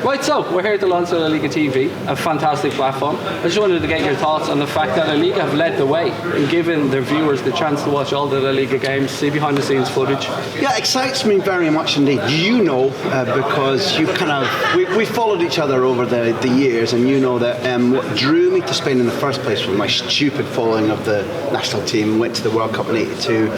Right, so we're here at the launch of La Liga TV, a fantastic platform. I just wanted to get your thoughts on the fact that La Liga have led the way in giving their viewers the chance to watch all the La Liga games, see behind the scenes footage. Yeah, it excites me very much indeed. You know, because you we followed each other over the years, and you know that what drew me to Spain in the first place was my stupid following of the national team. Went to the World Cup in '82.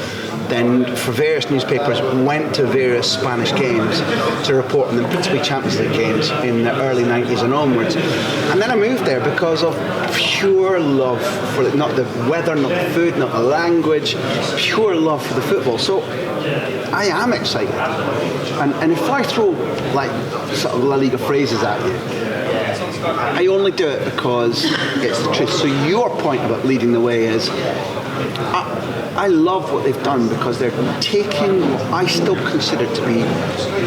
Then, for various newspapers, went to various Spanish games to report on them, principally Champions League games in the early 90s and onwards. And then I moved there because of pure love for it, not the weather, not the food, not the language, pure love for the football. So I am excited. And if I throw like sort of La Liga phrases at you, I only do it because it's the truth. So your point about leading the way is, I love what they've done because they're taking what I still consider to be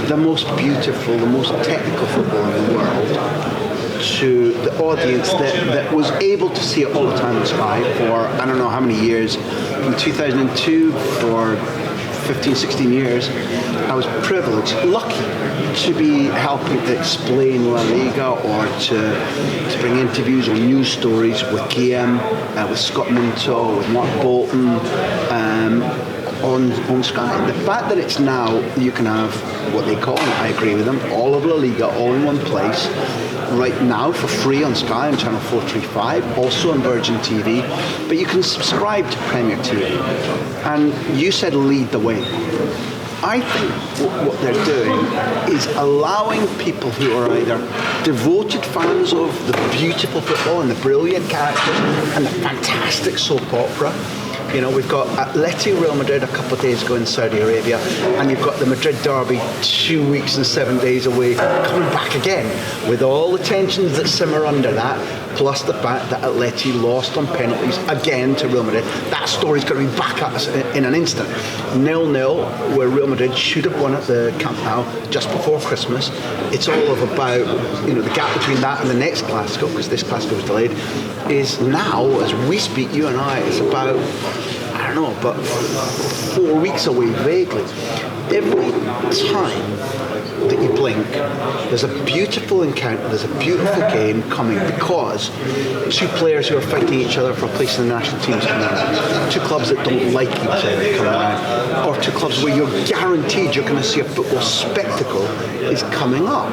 the most beautiful, the most technical football in the world to the audience that was able to see it all the time on Sky for I don't know how many years. From 2002 for 15, 16 years, I was privileged, lucky to be helping to explain La Liga or to bring interviews or news stories with Kylian, with Scott Minto, with Mark Bolton on Sky. The fact that it's now, you can have what they call, and I agree with them, all of La Liga all in one place, right now for free on Sky on channel 435, also on Virgin TV, but you can subscribe to Premier TV. And you said lead the way. I think what they're doing is allowing people who are either devoted fans of the beautiful football and the brilliant characters and the fantastic soap opera. You know, we've got Atleti Real Madrid a couple of days ago in Saudi Arabia, and you've got the Madrid derby 2 weeks and 7 days away, coming back again, with all the tensions that simmer under that, plus the fact that Atleti lost on penalties again to Real Madrid. That story's going to be back at us in an instant. 0-0, where Real Madrid should have won at the Camp Nou just before Christmas. It's all about, you know, the gap between that and the next Clasico, because this Clasico was delayed, is now, as we speak, you and I, it's about, I don't know, but 4 weeks away vaguely. Every time that you blink, there's a beautiful encounter, there's a beautiful game coming because two players who are fighting each other for a place in the national team is coming around, two clubs that don't like each other coming around, or two clubs where you're guaranteed you're going to see a football spectacle is coming up.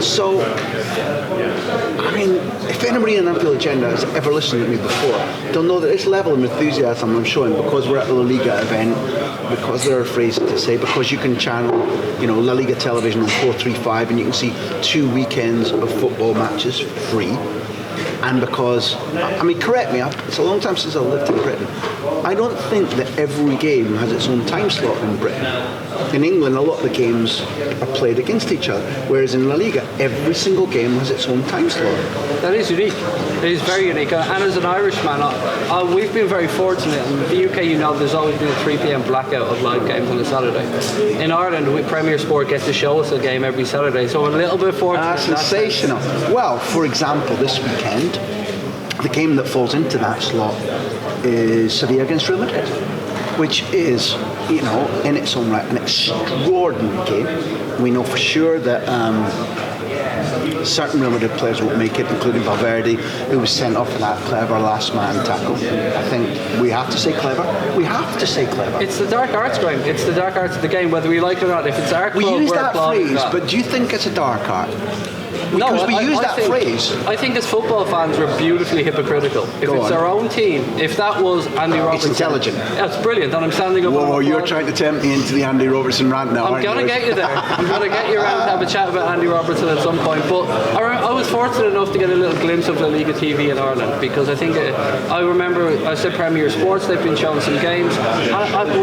So, I mean, if anybody in the Anfield Agenda has ever listened to me before, they'll know that this level of enthusiasm I'm showing because we're at the La Liga event, because there are phrases to say, because you can channel, you know, La Liga television on 435 and you can see 2 weekends of football matches free. And because, I mean, correct me, it's a long time since I lived in Britain. I don't think that every game has its own time slot in Britain. In England, a lot of the games are played against each other, whereas in La Liga, every single game has its own time slot. That is unique. It is very unique. And as an Irishman, we've been very fortunate. In the UK, you know, there's always been a 3 p.m. blackout of live games on a Saturday. In Ireland, Premier Sport gets to show us a game every Saturday, so we're a little bit fortunate. Sensational. Well, for example, this weekend, the game that falls into that slot is Sevilla against Real Madrid, which is, you know, in its own right, an extraordinary game. We know for sure that certain Real Madrid players won't make it, including Valverde, who was sent off for that clever last man tackle. I think we have to say clever. We have to say clever. It's the dark arts game. It's the dark arts of the game, whether we like it or not. If it's our club, we use that phrase, that. But do you think it's a dark art? Because we use that phrase. I think as football fans we're beautifully hypocritical. If it's our own team, if that was Andy Robertson, it's intelligent. Yeah, it's brilliant. And I'm standing up. Whoa, you're trying to tempt me into the Andy Robertson rant now. I'm gonna get you there. I'm gonna get you around to have a chat about Andy Robertson at some point. But I was fortunate enough to get a little glimpse of La Liga TV in Ireland because I think I remember I said Premier Sports. They've been showing some games.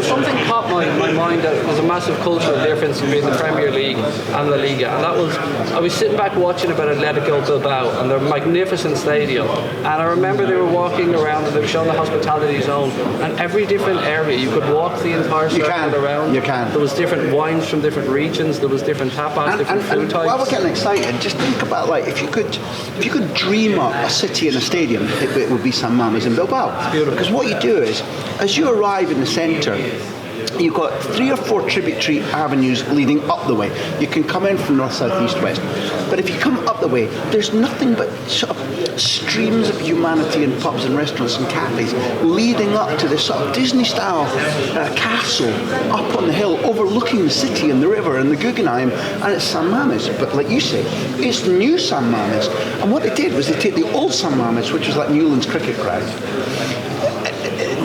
Something caught my mind that was a massive cultural difference between the Premier League and La Liga, and that was I was sitting back watching about Atletico Bilbao and their magnificent stadium, and I remember they were walking around and they were showing the hospitality zone, and every different area you could walk the entire circle around. You can. There was different wines from different regions. There was different tapas, different food types. While we're getting excited, just think about like if you could dream up a city and a stadium, it would be San Mamés in Bilbao. It's beautiful. Because what you do is, as you arrive in the centre, you've got 3 or 4 tributary avenues leading up the way. You can come in from north, south, east, west. But if you come up the way, there's nothing but sort of streams of humanity in pubs and restaurants and cafes leading up to this sort of Disney-style castle up on the hill overlooking the city and the river and the Guggenheim, and it's San Mamés. But like you say, it's new San Mamés. And what they did was they take the old San Mamés, which was like Newlands cricket ground,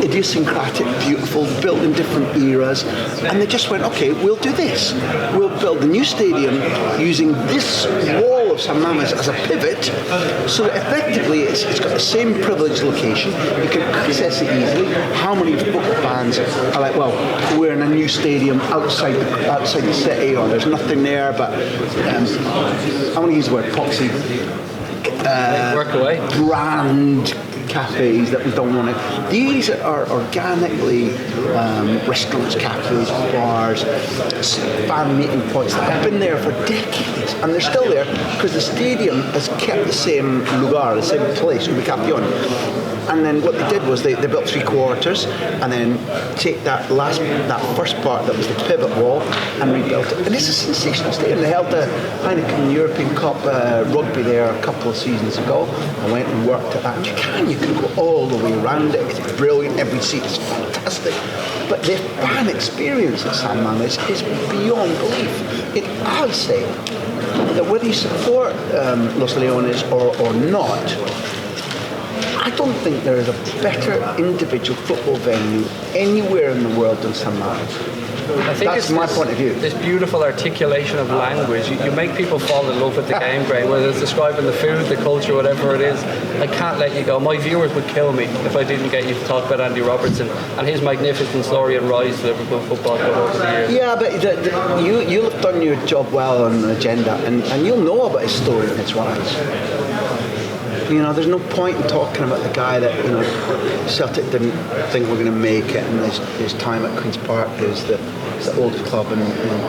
idiosyncratic, beautiful, built in different eras, and they just went, okay, we'll do this. We'll build the new stadium using this wall of San Mamés as a pivot, so that effectively it's got the same privileged location. You can access it easily. How many football fans are like, well, we're in a new stadium outside the city, or there's nothing there, but I want to use the word poxy. Work away. Brand cafes that we don't want to. These are organically restaurants, cafes, bars, fan meeting points that have been there for decades, and they're still there because the stadium has kept the same lugar, the same place, Ubicación. And then what they did was they built 3 quarters and then take that first part that was the pivot wall and rebuilt it. And it's a sensational stadium. They held the Heineken European Cup rugby there a couple of seasons ago. I went and worked at that. You can go all the way around it. It's brilliant. Every seat is fantastic. But the fan experience at San Mamés is beyond belief. I say that whether you support Los Leones or not, I don't think there is a better individual football venue anywhere in the world than San Mamés. I think that's my point of view. This beautiful articulation of language. You make people fall in love with the game, Greg, whether it's describing the food, the culture, whatever it is. I can't let you go. My viewers would kill me if I didn't get you to talk about Andy Robertson and his magnificent story and rise to Liverpool Football Club over the years. Yeah, but you'll have done your job well on the agenda, and you'll know about his story and his rise. You know, there's no point in talking about the guy that, you know, Celtic didn't think we're going to make it, and his time at Queen's Park is the oldest club in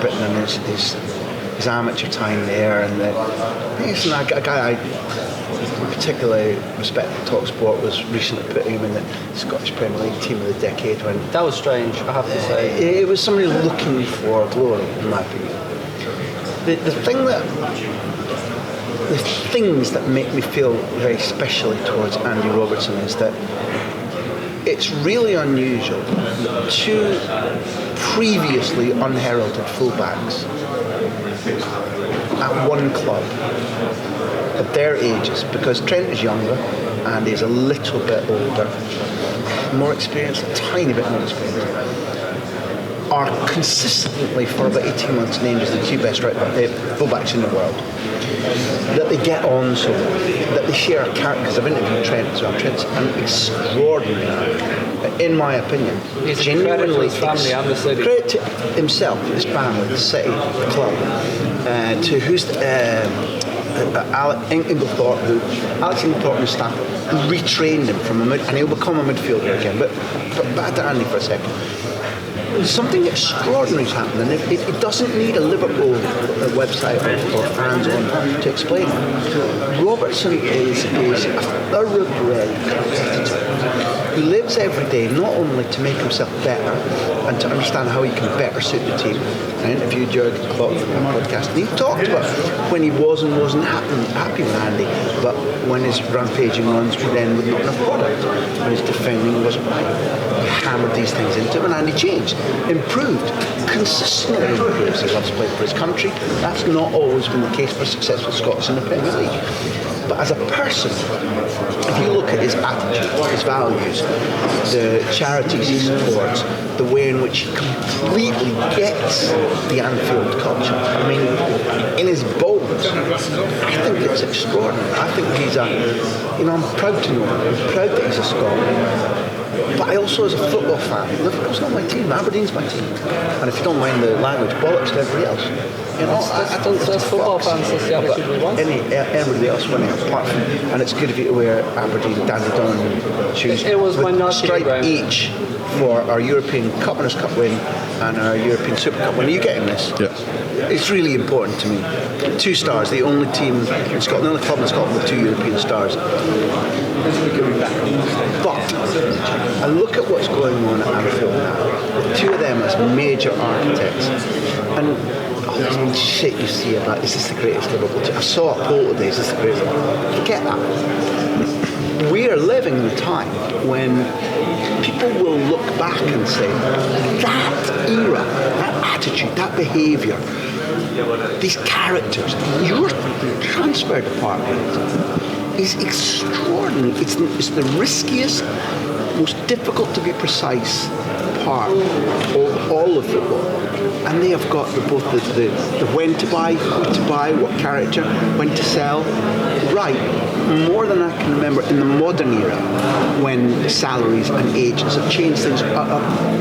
Britain, and his amateur time there, and a guy I particularly respect at TalkSport was recently putting him in the Scottish Premier League Team of the Decade. When that was strange, I have to say. It was somebody looking for glory, in my opinion. The things that make me feel very specially towards Andy Robertson is that it's really unusual that 2 previously unheralded fullbacks at one club at their ages, because Trent is younger and he's a little bit older, more experienced, a tiny bit more experienced, are consistently for about 18 months named as the 2 best fullbacks in the world. That they get on so well, that they share a character, because I've interviewed Trent as well. Trent's an extraordinary, in my opinion, he's genuinely to his family and the city. Credit to himself, his family, the city, the club, to Alex Inglethorpe and his staff, who retrained him from and he'll become a midfielder again. But back to Andy for a second. Something extraordinary has happened, and it doesn't need a Liverpool website or fans on to explain it. Robertson is a thoroughbred competitor who lives every day not only to make himself better and to understand how he can better suit the team. I interviewed Jurgen Klopp for my podcast, and he talked about when he wasn't happy with Andy, but when his rampaging runs would end with not enough product, when his defending wasn't right. He hammered these things into him, and Andy changed, improved, consistently improves. He loves to play for his country. That's not always been the case for successful Scots in the Premier League. But as a person, if you look at his attitude, his values, the charities he supports, the way in which he completely gets the Anfield culture, I mean, in his bones, I think it's extraordinary. I think he's I'm proud to know him. I'm proud that he's a Scot. But I also, as a football fan, Liverpool's not my team, Aberdeen's my team. And if you don't mind the language, bollocks to everybody else. You know, I don't think football fans, that's the attitude we want. Everybody else winning, apart from, and it's good of you to wear Aberdeen Danny Dunn shoes. It was my stripe each for our European Cup Winners' Cup win and our European Super Cup win. Are you getting this? Yeah. It's really important to me. 2 stars, the only team in Scotland, the only club in Scotland with 2 European stars. But I look at what's going on at Anfield now, with 2 of them as major architects. And this shit you see about, is this the greatest Liverpool team? I saw a poll today, is this the greatest? Forget that. We are living in a time when people will look back and say, that era, that attitude, that behaviour, these characters, your transfer department is extraordinary. It's the riskiest, most difficult to be precise part of all of football. And they have got both the when to buy, who to buy, what character, when to sell, right, more than I can remember in the modern era when salaries and agents have changed things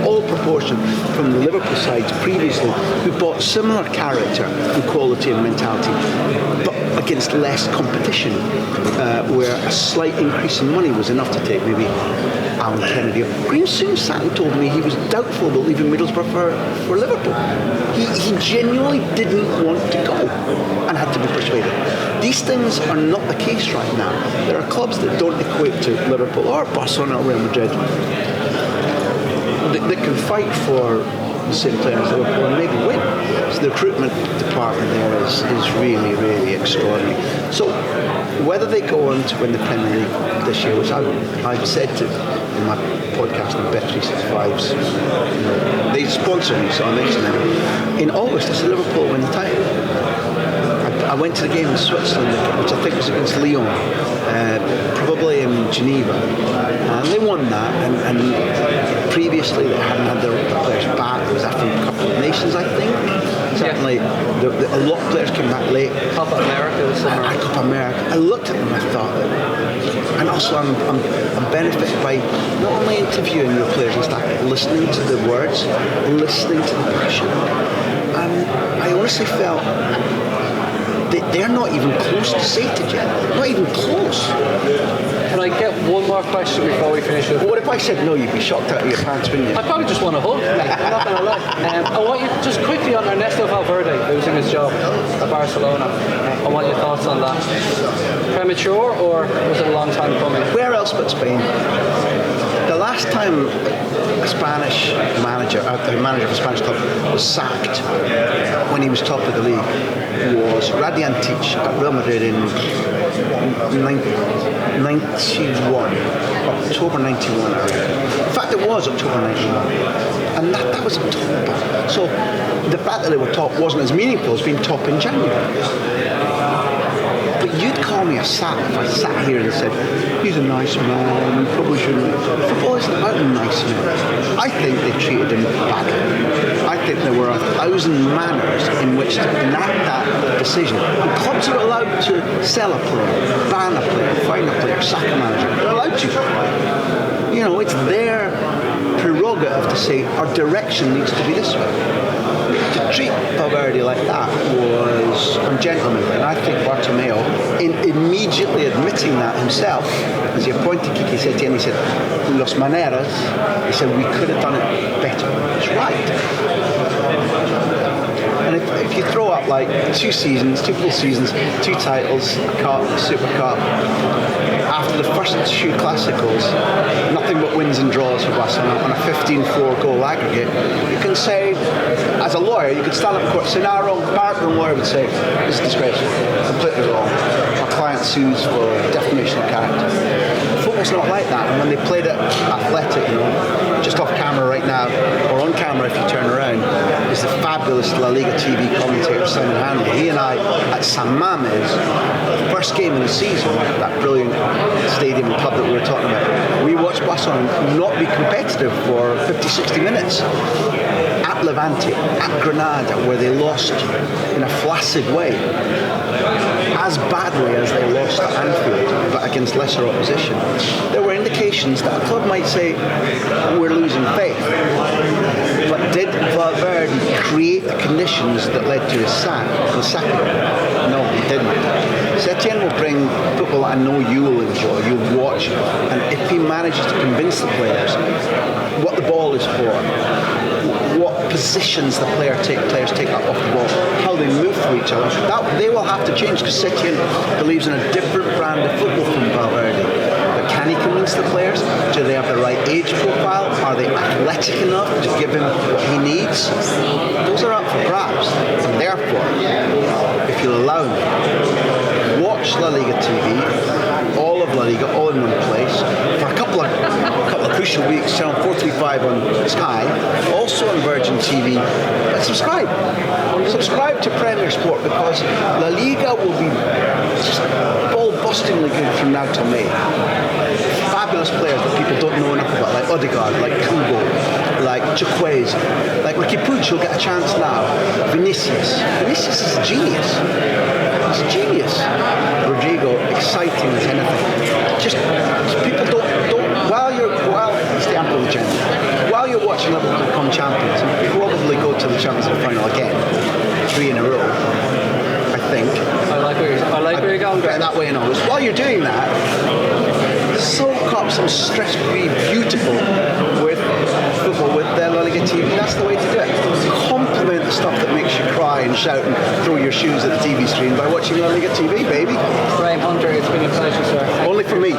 all proportion from the Liverpool sides previously who bought similar character and quality and mentality but against less competition where a slight increase in money was enough to take maybe Alan Kennedy. Graham soon sat and told me he was doubtful about leaving Middlesbrough for Liverpool. He genuinely didn't want to go and had to be persuaded. These things are not the case right now. There are clubs that don't equate to Liverpool or Barcelona or Real Madrid that can fight for the same player as Liverpool and maybe win. So the recruitment department there is really, really extraordinary. So whether they go on to win the Premier League this year, which I've said to in my podcast on Bet365's, they sponsor me, so I mention them. In August, I said Liverpool win the title. I went to the game in Switzerland, which I think was against Lyon, probably in Geneva, and they won that. And previously, they hadn't had their players back. It was after a couple of nations, I think. Certainly, a lot of players came back late. Copa America was summer. Copa America. I looked at them and I thought, and also I'm benefited by not only interviewing your players and stuff, but listening to the words, listening to the passion. And I honestly felt they're not even close to sated yet. Not even close. Can I get one more question before we finish up? Well, what if I said no? You'd be shocked out of your pants, wouldn't you? I probably just want a hug, mate. I'm not going to lie. I want you just quickly on Ernesto Valverde losing his job at Barcelona. I want your thoughts on that. Premature or was it a long time coming? Where else but Spain? The last time a Spanish manager, a manager of a Spanish club, was sacked when he was top of the league was Radiantich at Real Madrid in 91, October 91. In fact, it was October 91, and that was October. So the fact that they were top wasn't as meaningful as being top in January. But you'd call me a sap if I sat here and said, he's a nice man, he probably shouldn't. Football isn't about nice men. I think they treated him badly. I think there were 1,000 manners in which to enact that decision. And clubs are allowed to sell a player, ban a player, fine a player, sack a manager. They're allowed to. You know, it's their prerogative to say our direction needs to be this way. To treat Valverde like that was ungentlemanly, and I think Bartomeu, in immediately admitting that himself, as he appointed Kiki Setien, he said, Los Maneras, he said, we could have done it better. It's right. And if you throw up like 2 seasons, 2 full seasons, 2 titles, a cup, a Super Cup, after the first 2 Clásicos, nothing but wins and draws for Barcelona on a 15-4 goal aggregate, you can say, as a lawyer, you could stand up in court and say, no, wrong. Barton lawyer would say, this is disgraceful, completely wrong. Our client sues for defamation of character. Football's not like that, and when they played it athletic, you know, just off camera right now, or on camera if you turn around, is the fabulous La Liga TV commentator Simon Hanley. He and I at San Mamés, first game of the season, that brilliant stadium and club that we were talking about, we watched Barcelona not be competitive for 50-60 minutes. At Levante, at Granada, where they lost in a flaccid way, as badly as they lost at Anfield, but against lesser opposition. There were indications that a club might say, we're losing faith. But did Valverde create the conditions that led to his sacking? No, he didn't. Setien will bring football that I know you will enjoy, you'll watch, and if he manages to convince the players what the ball is for, what positions the players take up off the ball, how they move through each other. That they will have to change because Setien believes in a different brand of football from Valverde. But can he convince the players? Do they have the right age profile? Are they athletic enough to give him what he needs? Those are up for grabs. And therefore, if you'll allow me, watch La Liga TV, all of La Liga, all in one place, for a couple of crucial weeks, channel 435 on Sky, also on Virgin TV. But subscribe to Premier Sport because La Liga will be just ball-bustingly good from now till May. Fabulous players that people don't know enough about, like Odegaard, like Kubo, like Chukwueze, like Ricky Puig will get a chance now. Vinicius is a genius. He's a genius. Rodrigo, exciting as anything. Just people don't it's the ample agenda. While you're watching Liverpool become champions, and probably go to the Champions League final again, 3 in a row, I think. I like where you're going. That way and always. While you're doing that, soak up some stress-free, beautiful with football with La Liga TV. That's the way to do it. Complement the stuff that makes you cry and shout and throw your shoes at the TV screen by watching La Liga TV, baby. Graham Hunter, it's been a pleasure, sir. Only for me.